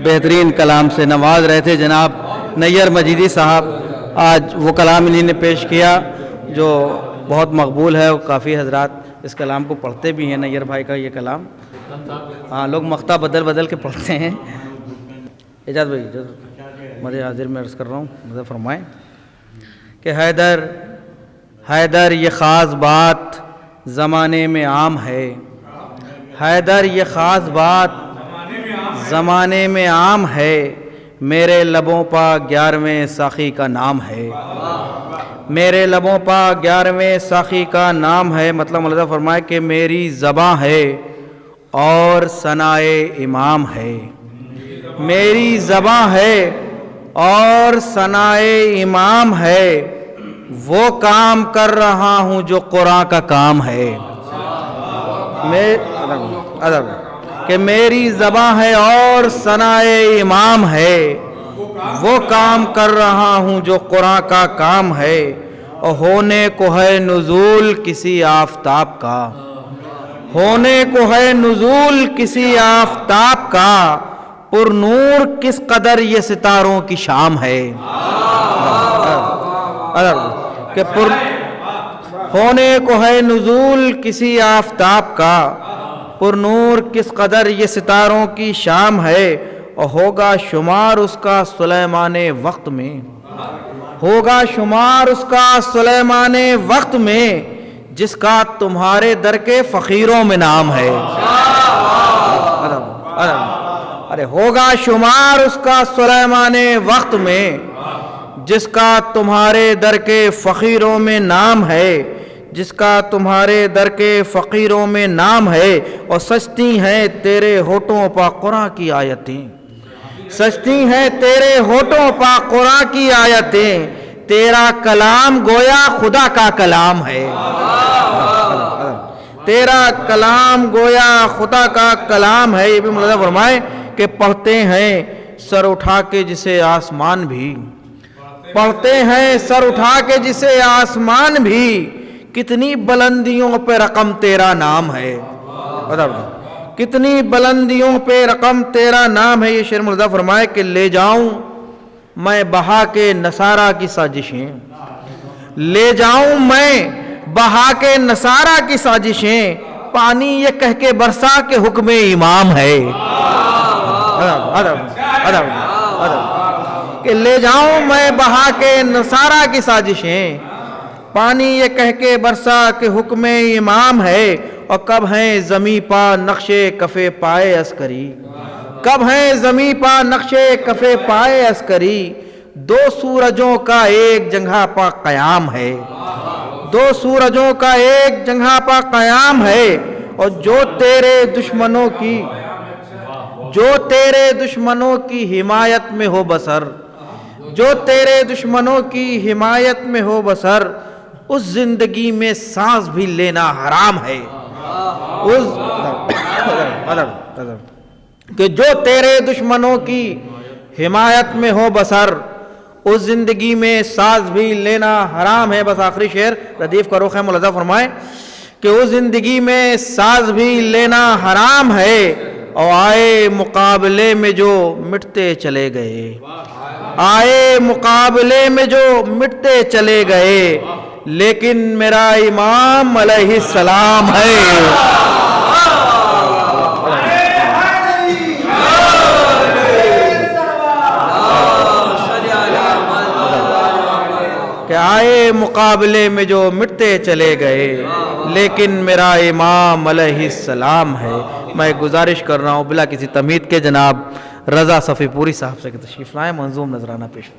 بہترین کلام سے نواز رہے تھے جناب نیر مجیدی صاحب. آج وہ کلام انہی نے پیش کیا جو بہت مقبول ہے. کافی حضرات اس کلام کو پڑھتے بھی ہیں. نیر بھائی کا یہ کلام ہاں لوگ مقطع بدل بدل کے پڑھتے ہیں. اجازت بھائی اجازت مجھے حاضر میں عرض کر رہا ہوں. مدد فرمائیں کہ حیدر یہ خاص بات زمانے میں عام ہے. حیدر یہ خاص بات زمانے میں عام ہے. میرے لبوں پا 11ویں ساقی کا نام ہے. میرے لبوں پا 11ویں ساقی کا نام ہے. مطلب ملحظہ فرمائے کہ میری زباں ہے اور ثنائے امام ہے. میری زباں ہے اور ثنائے امام ہے. وہ کام کر رہا ہوں جو قرآن کا کام ہے. کہ میری زباں ہے اور ثنائے امام ہے. وہ کام کر رہا ہوں جو قرآن کا کام ہے. اور ہونے کو ہے نزول کسی آفتاب کا. ہونے کو ہے نزول کسی آفتاب کا. پر نور کس قدر یہ ستاروں کی شام ہے. کہ ہونے کو ہے نزول کسی آفتاب کا. پر نور کس قدر یہ ستاروں کی شام ہے. اور ہوگا شمار اس کا سلیمان وقت میں. ہوگا شمار اس کا سلیمان وقت میں جس کا تمہارے در کے فقیروں میں نام ہے. ارے ہوگا شمار اس کا سلیمان وقت میں جس کا تمہارے در کے فقیروں میں نام ہے. جس کا تمہارے در کے فقیروں میں نام ہے. اور سجتی ہیں تیرے ہونٹوں پا قرآن کی آیتیں. سجتی ہیں تیرے ہونٹوں پا قرآن کی آیتیں. تیرا کلام گویا خدا کا کلام ہے. تیرا کلام گویا خدا کا کلام ہے. یہ بھی ملاحظہ فرمائے کہ پڑھتے ہیں سر اٹھا کے جسے آسمان بھی. پڑھتے ہیں سر اٹھا کے جسے آسمان بھی. کتنی بلندیوں پہ رقم تیرا نام ہے. کتنی بلندیوں پہ رقم تیرا نام ہے. یہ شعر ملاحظہ فرمائے کہ لے جاؤں میں بہا کے نصارہ کی سازشیں. لے جاؤں میں بہا کے نصارہ کی سازشیں. پانی یہ کہہ کے برسا کے حکم امام ہے. کہ لے جاؤں میں بہا کے نصارہ کی سازشیں. پانی یہ کہہ کے برسا کے حکم امام ہے. اور کب ہیں زمیں پا نقشے کفے پائے عسکری. کب ہیں زمیں پا نقشے کفے پائے عسکری. دو سورجوں کا ایک جگہ پا قیام ہے. دو سورجوں کا ایک جگہ پا قیام ہے. اور جو تیرے دشمنوں کی حمایت میں ہو بسر. جو تیرے دشمنوں کی حمایت میں ہو بسر. اس زندگی میں سانس بھی لینا حرام ہے. کہ جو تیرے دشمنوں کی حمایت میں ہو بسر. اس زندگی میں سانس بھی لینا حرام ہے. بس آخری شعر ردیف کا رخ ہے. ملاحظہ فرمائے کہ اس زندگی میں سانس بھی لینا حرام ہے. اور آئے مقابلے میں جو مٹتے چلے گئے. آئے مقابلے میں جو مٹتے چلے گئے. لیکن میرا امام علیہ السلام ہے. کہ آئے مقابلے میں جو مٹتے چلے گئے. لیکن میرا امام علیہ السلام ہے. میں گزارش کر رہا ہوں بلا کسی تمہید کے جناب رضا صفی پوری صاحب سے کہ تشریف لائیں. منظوم نذرانہ پیش